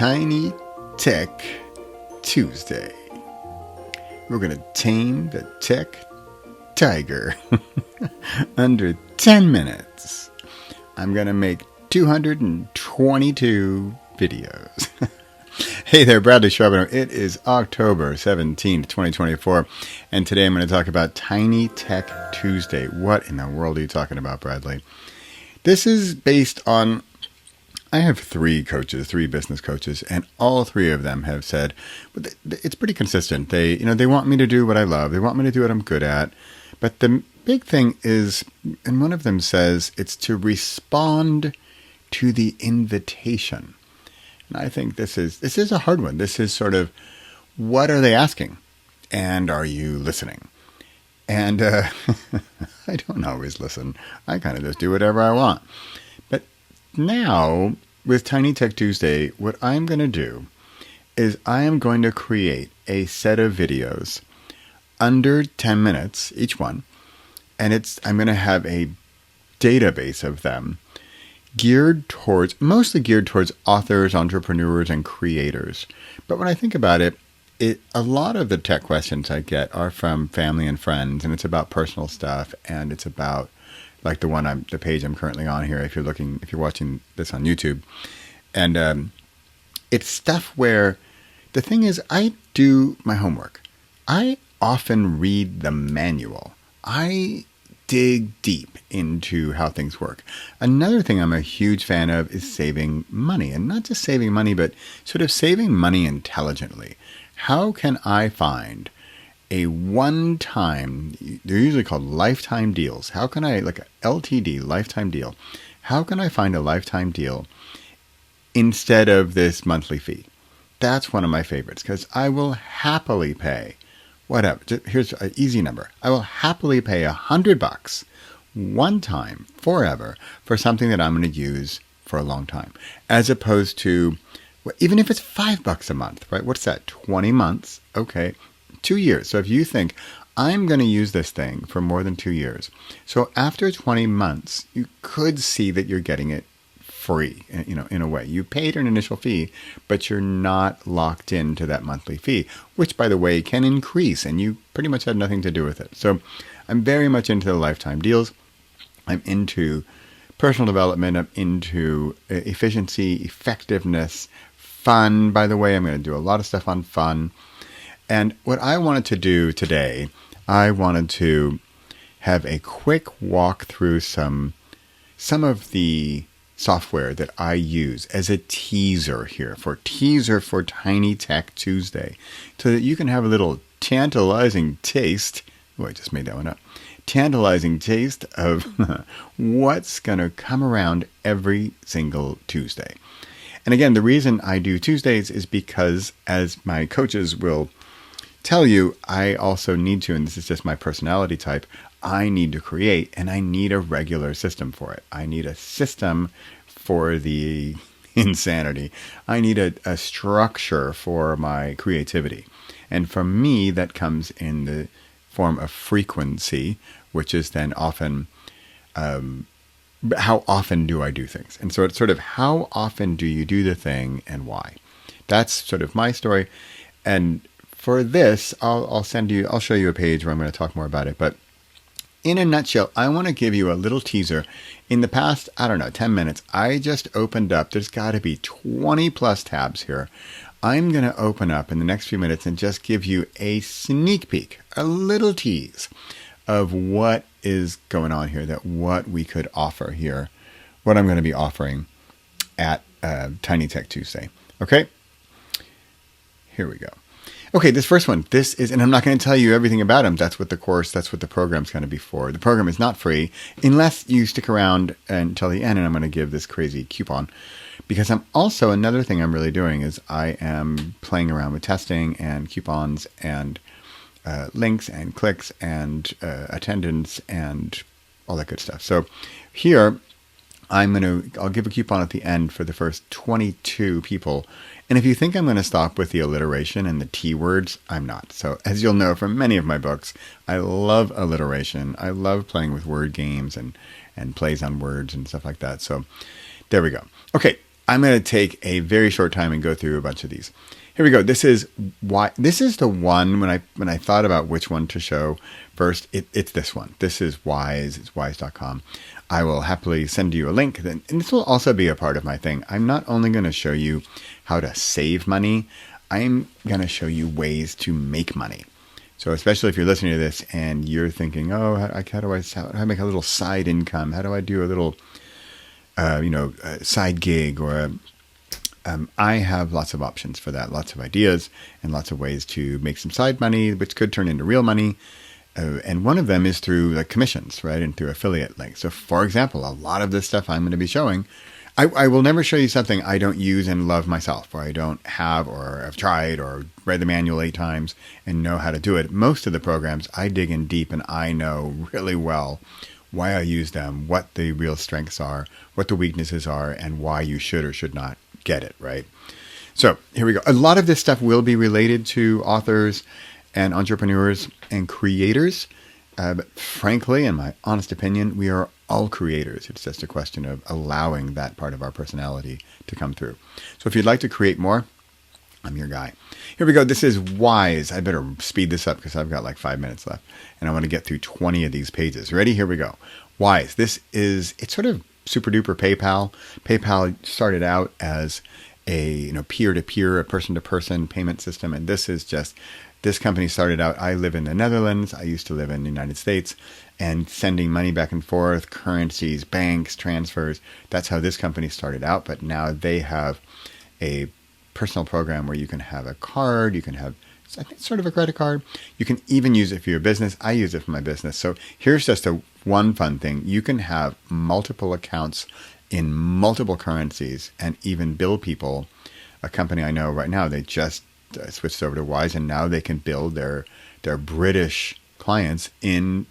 Tiny Tech Tuesday. We're going to tame the tech tiger under 10 minutes. I'm going to make 222 videos. Hey there, Bradley Charbonneau. It is October 17th, 2024, and today I'm going to talk about Tiny Tech Tuesday. What in the world are you talking about, Bradley? This is based on, I have three business coaches, and all three of them have said, but it's pretty consistent. They want me to do what I love. They want me to do what I'm good at. But the big thing is, and one of them says, it's to respond to the invitation. And I think this is a hard one. This is sort of, what are they asking? And are you listening? And I don't always listen. I kind of just do whatever I want. But now, with Tiny Tech Tuesday, what I'm going to do is I am going to create a set of videos under 10 minutes each one. And I'm going to have a database of them mostly geared towards authors, entrepreneurs, and creators. But when I think about it, a lot of the tech questions I get are from family and friends, and it's about personal stuff, and it's about like the page I'm currently on here. If you're watching this on YouTube, and it's stuff where the thing is, I do my homework. I often read the manual. I dig deep into how things work. Another thing I'm a huge fan of is saving money, and not just saving money, but sort of saving money intelligently. How can I find a one-time, they're usually called lifetime deals. How can I, like a LTD, lifetime deal, how can I find a lifetime deal instead of this monthly fee? That's one of my favorites, because I will happily pay whatever. Here's an easy number. I will happily pay $100 one time forever for something that I'm going to use for a long time, as opposed to, even if it's $5 a month, right? What's that? 20 months. Okay. 2 years. So if you think I'm going to use this thing for more than 2 years, so after 20 months, you could see that you're getting it free, in a way. You paid an initial fee, but you're not locked into that monthly fee, which, by the way, can increase, and you pretty much had nothing to do with it. So I'm very much into the lifetime deals. I'm into personal development. I'm into efficiency, effectiveness, fun. By the way, I'm going to do a lot of stuff on fun. And what I wanted to do today, I wanted to have a quick walk through some of the software that I use as a teaser for Tiny Tech Tuesday, so that you can have a little tantalizing taste. Oh, I just made that one up. Tantalizing taste of what's going to come around every single Tuesday. And again, the reason I do Tuesdays is because, as my coaches will tell you, I also need to, and this is just my personality type, I need to create, and I need a regular system for it. I need a system for the insanity. I need a structure for my creativity. And for me, that comes in the form of frequency, which is then often, how often do I do things? And so it's sort of, how often do you do the thing and why? That's sort of my story. And for this, I'll show you a page where I'm going to talk more about it. But in a nutshell, I want to give you a little teaser. In the past, 10 minutes, I just opened up. There's got to be 20 plus tabs here. I'm going to open up in the next few minutes and just give you a sneak peek, a little tease of what is going on here, what we could offer here, what I'm going to be offering at Tiny Tech Tuesday. Okay? Here we go. Okay, this first one, and I'm not going to tell you everything about them. That's what the program's going to be for. The program is not free unless you stick around until the end, and I'm going to give this crazy coupon. Because another thing I'm really doing is I am playing around with testing and coupons and links and clicks and attendance and all that good stuff. So here, I'll give a coupon at the end for the first 22 people. And if you think I'm going to stop with the alliteration and the T words, I'm not. So as you'll know from many of my books, I love alliteration. I love playing with word games and plays on words and stuff like that. So there we go. Okay. I'm going to take a very short time and go through a bunch of these. Here we go. This is why. This is the one when I thought about which one to show first. It's this one. This is Wise. It's wise.com. I will happily send you a link. And this will also be a part of my thing. I'm not only going to show you how to save money. I'm going to show you ways to make money. So especially if you're listening to this and you're thinking, oh, how do I make a little side income? How do I do a little, side gig? Or I have lots of options for that, lots of ideas and lots of ways to make some side money, which could turn into real money. And one of them is through the commissions, right? And through affiliate links. So for example, a lot of this stuff I'm going to be showing, I will never show you something I don't use and love myself, or I don't have, or have tried, or read the manual 8 times and know how to do it. Most of the programs I dig in deep and I know really well why I use them, what the real strengths are, what the weaknesses are, and why you should or should not get it, right? So here we go. A lot of this stuff will be related to authors and entrepreneurs and creators. But frankly, in my honest opinion, we are all creators. It's just a question of allowing that part of our personality to come through. So if you'd like to create more, I'm your guy. Here we go. This is Wise. I better speed this up because I've got like 5 minutes left. And I want to get through 20 of these pages. Ready? Here we go. Wise. It's sort of super duper PayPal. PayPal started out as a peer-to-peer, a person-to-person payment system. And this company started out, I live in the Netherlands, I used to live in the United States, and sending money back and forth, currencies, banks, transfers. That's how this company started out. But now they have a personal program where you can have a card, you can have, I think, sort of a credit card. You can even use it for your business. I use it for my business. So here's just one fun thing. You can have multiple accounts in multiple currencies and even bill people. A company I know right now, they just switched over to Wise, and now they can bill their British clients in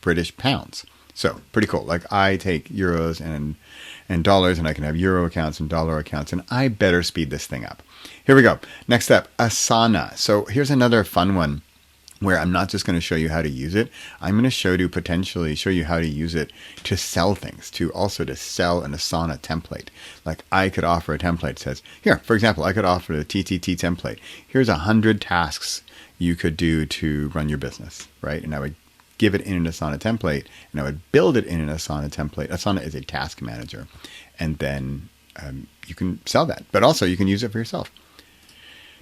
British pounds. So pretty cool. Like I take euros and dollars, and I can have euro accounts and dollar accounts, and I better speed this thing up. Here we go. Next up, Asana. So here's another fun one where I'm not just going to show you how to use it. I'm going to potentially show you how to use it to sell things, to sell an Asana template. Like I could offer a template that says, here, for example, I could offer the TTT template. Here's 100 tasks you could do to run your business, right? And I would give it in an Asana template, and I would build it in an Asana template. Asana is a task manager. And then you can sell that, but also you can use it for yourself.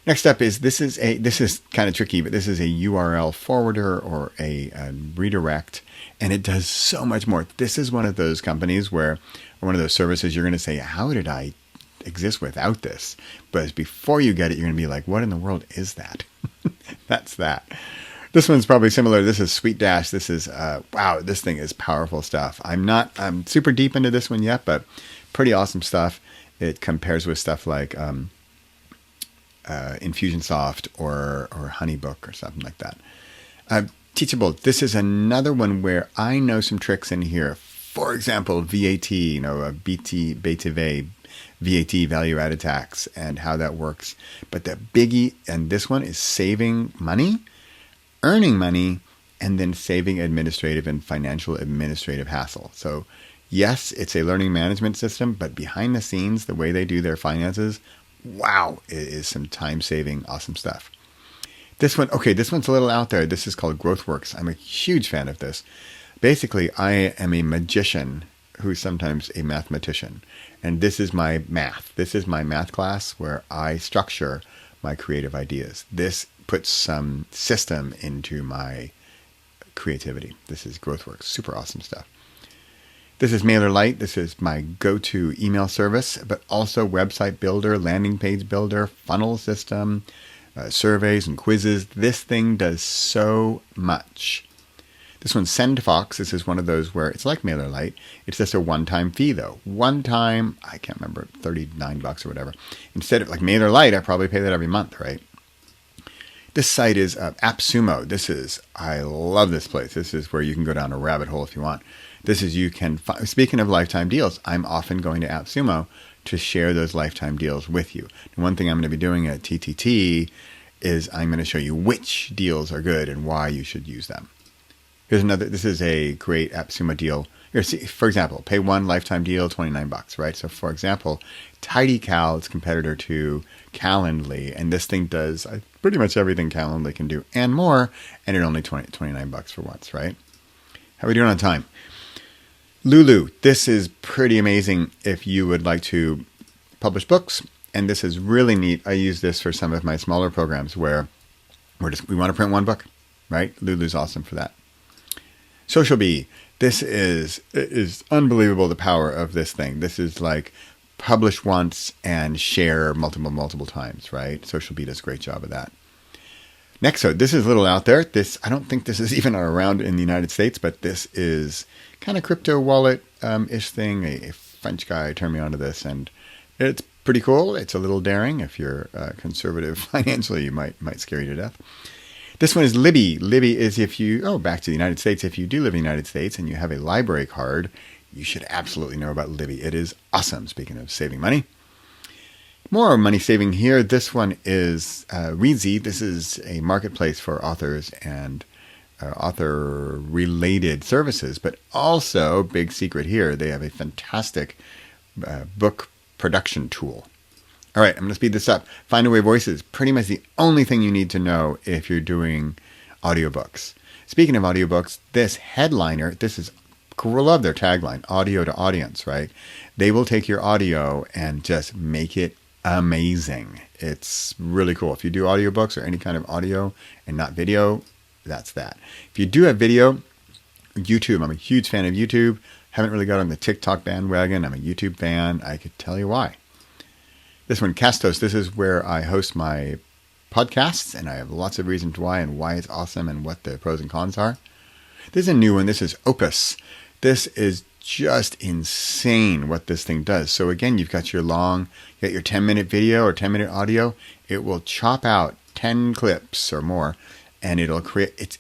Next up is, this is kind of tricky, but this is a URL forwarder or a redirect, and it does so much more. This is one of those companies or one of those services you're going to say, how did I exist without this? But before you get it, you're going to be like, what in the world is that? That's that. This one's probably similar. This is Sweet Dash. This is, wow, this thing is powerful stuff. I'm super deep into this one yet, but pretty awesome stuff. It compares with stuff like Infusionsoft or HoneyBook or something like that. Teachable. This is another one where I know some tricks in here. For example, VAT, BTV, VAT, value added tax, and how that works. But the biggie, and this one is saving money, earning money, and then saving administrative and financial administrative hassle. So yes, it's a learning management system, but behind the scenes, the way they do their finances, wow, it is some time-saving, awesome stuff. This one's a little out there. This is called GrowthWorks. I'm a huge fan of this. Basically, I am a magician who's sometimes a mathematician. And this is my math. This is my math class where I structure my creative ideas. This puts some system into my creativity. This is GrowthWorks. Super awesome stuff. This is MailerLite. This is my go-to email service, but also website builder, landing page builder, funnel system, surveys and quizzes. This thing does so much. This one's SendFox. This is one of those where it's like MailerLite. It's just a one-time fee, though. One time, I can't remember, $39 or whatever. Instead of like MailerLite, I probably pay that every month, right? This site is AppSumo. I love this place. This is where you can go down a rabbit hole if you want. Speaking of lifetime deals, I'm often going to AppSumo to share those lifetime deals with you. And one thing I'm going to be doing at TTT is I'm going to show you which deals are good and why you should use them. This is a great AppSumo deal. Here, see, for example, pay one lifetime deal, $29, right? So for example, TidyCal is competitor to Calendly, and this thing does pretty much everything Calendly can do and more, and it only $29 for once, right? How are we doing on time? Lulu, this is pretty amazing if you would like to publish books, and this is really neat. I use this for some of my smaller programs where we want to print one book, right? Lulu's awesome for that. Social Bee. This is unbelievable, the power of this thing. This is like publish once and share multiple times, right? Social Bee does a great job of that. Nexo, this is a little out there. I don't think this is even around in the United States, but this is kind of crypto wallet-ish thing. A French guy turned me onto this, and it's pretty cool. It's a little daring. If you're conservative financially, you might scare you to death. This one is Libby. Libby is back to the United States. If you do live in the United States and you have a library card, you should absolutely know about Libby. It is awesome, speaking of saving money. More money saving here. This one is re382. This is a marketplace for authors and author-related services, but also, big secret here, they have a fantastic book production tool. All right, I'm going to speed this up. Findaway Voices, pretty much the only thing you need to know if you're doing audiobooks. Speaking of audiobooks, this Headliner, I love their tagline, audio to audience, right? They will take your audio and just make it amazing. It's really cool. If you do audiobooks or any kind of audio and not video, that's that. If you do have video, YouTube, I'm a huge fan of YouTube. Haven't really got on the TikTok bandwagon. I'm a YouTube fan. I could tell you why. This one, Castos, this is where I host my podcasts, and I have lots of reasons why and why it's awesome and what the pros and cons are. This is a new one. This is Opus. This is just insane what this thing does. So again, you've got your 10-minute video or 10-minute audio. It will chop out 10 clips or more, and it'll create,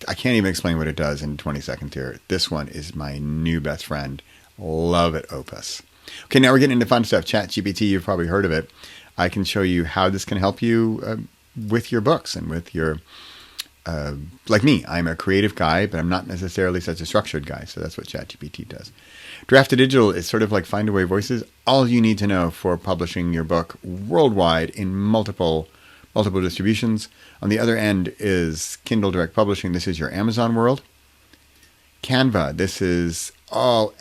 I can't even explain what it does in 20 seconds here. This one is my new best friend. Love it, Opus. Okay, now we're getting into fun stuff. ChatGPT, you've probably heard of it. I can show you how this can help you with your books and with your, like me, I'm a creative guy, but I'm not necessarily such a structured guy. So that's what ChatGPT does. Drafted Digital is sort of like Findaway Voices. All you need to know for publishing your book worldwide in multiple distributions. On the other end is Kindle Direct Publishing. This is your Amazon world. Canva, this is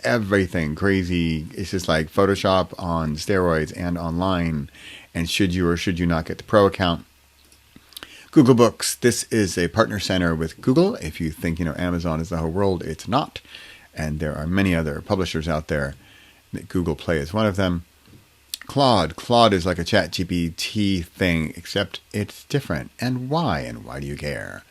everything crazy. It's just like Photoshop on steroids and online. And should you or should you not get the pro account? Google Books, this is a partner center with Google. If you think, Amazon is the whole world, it's not. And there are many other publishers out there. Google Play is one of them. Claude is like a ChatGPT thing, except it's different. And why? And why do you care?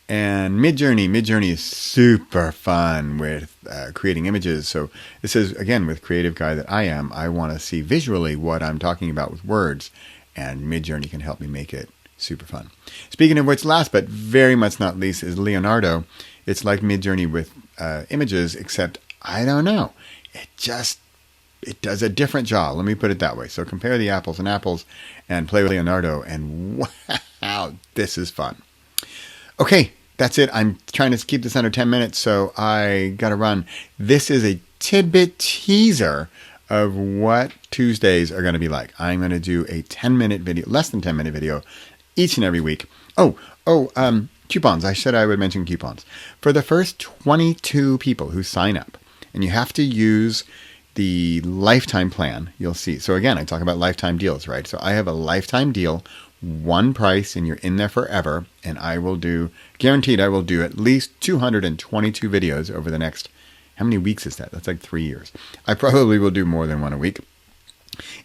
And Midjourney is super fun with creating images. So this is, again, with creative guy that I am, I want to see visually what I'm talking about with words, and Midjourney can help me make it super fun. Speaking of which, last but very much not least is Leonardo. It's like Midjourney with images, except I don't know. It does a different job. Let me put it that way. So compare the apples and play with Leonardo, and wow, this is fun. Okay, that's it. I'm trying to keep this under 10 minutes, so I got to run. This is a tidbit teaser of what Tuesdays are going to be like. I'm going to do a 10-minute video, less than 10-minute video, each and every week. Coupons. I said I would mention coupons. For the first 22 people who sign up, and you have to use the lifetime plan, you'll see. So again, I talk about lifetime deals, right? So I have a lifetime deal, one price, and you're in there forever. And guaranteed I will do at least 222 videos over the next, how many weeks is that? That's like 3 years. I probably will do more than one a week.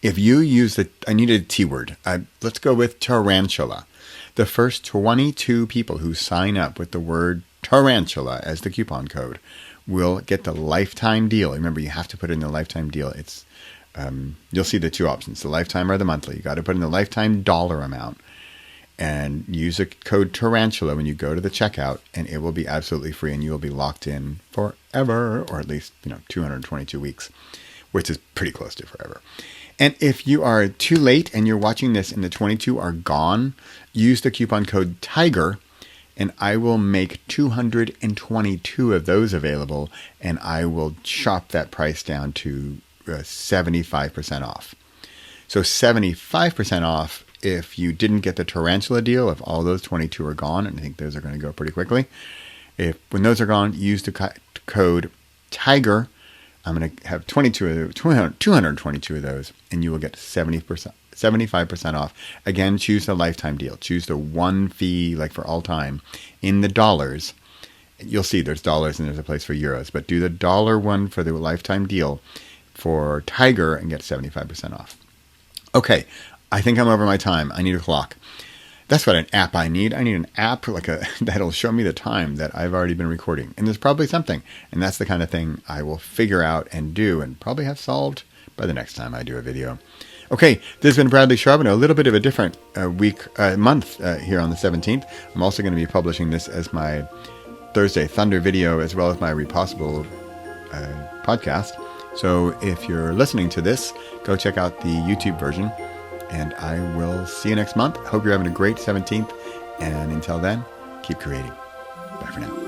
If you use I need a T word. Let's go with tarantula. The first 22 people who sign up with the word tarantula as the coupon code will get the lifetime deal. Remember, you have to put in the lifetime deal. It's you'll see the two options, the lifetime or the monthly. You got to put in the lifetime dollar amount and use the code tarantula when you go to the checkout, and it will be absolutely free, and you will be locked in forever, or at least 222 weeks, which is pretty close to forever. And if you are too late and you're watching this and the 22 are gone, use the coupon code TIGER, and I will make 222 of those available, and I will chop that price down to 75% off. So 75% off if you didn't get the Tarantula deal, if all those 22 are gone, and I think those are going to go pretty quickly. When those are gone, use the code TIGER. I'm going to have 222 of those, and you will get 75% off. Again, choose the lifetime deal. Choose the one fee, like for all time, in the dollars. You'll see there's dollars and there's a place for euros, but do the dollar one for the lifetime deal for Tiger and get 75% off. Okay, I think I'm over my time. I need a clock. That's what an app I need. I need an app that'll show me the time that I've already been recording. And there's probably something. And that's the kind of thing I will figure out and do and probably have solved by the next time I do a video. Okay, this has been Bradley Charbonneau. A little bit of a different month here on the 17th. I'm also going to be publishing this as my Thursday Thunder video as well as my Repossible podcast. So if you're listening to this, go check out the YouTube version. And I will see you next month. Hope you're having a great 17th. And until then, keep creating. Bye for now.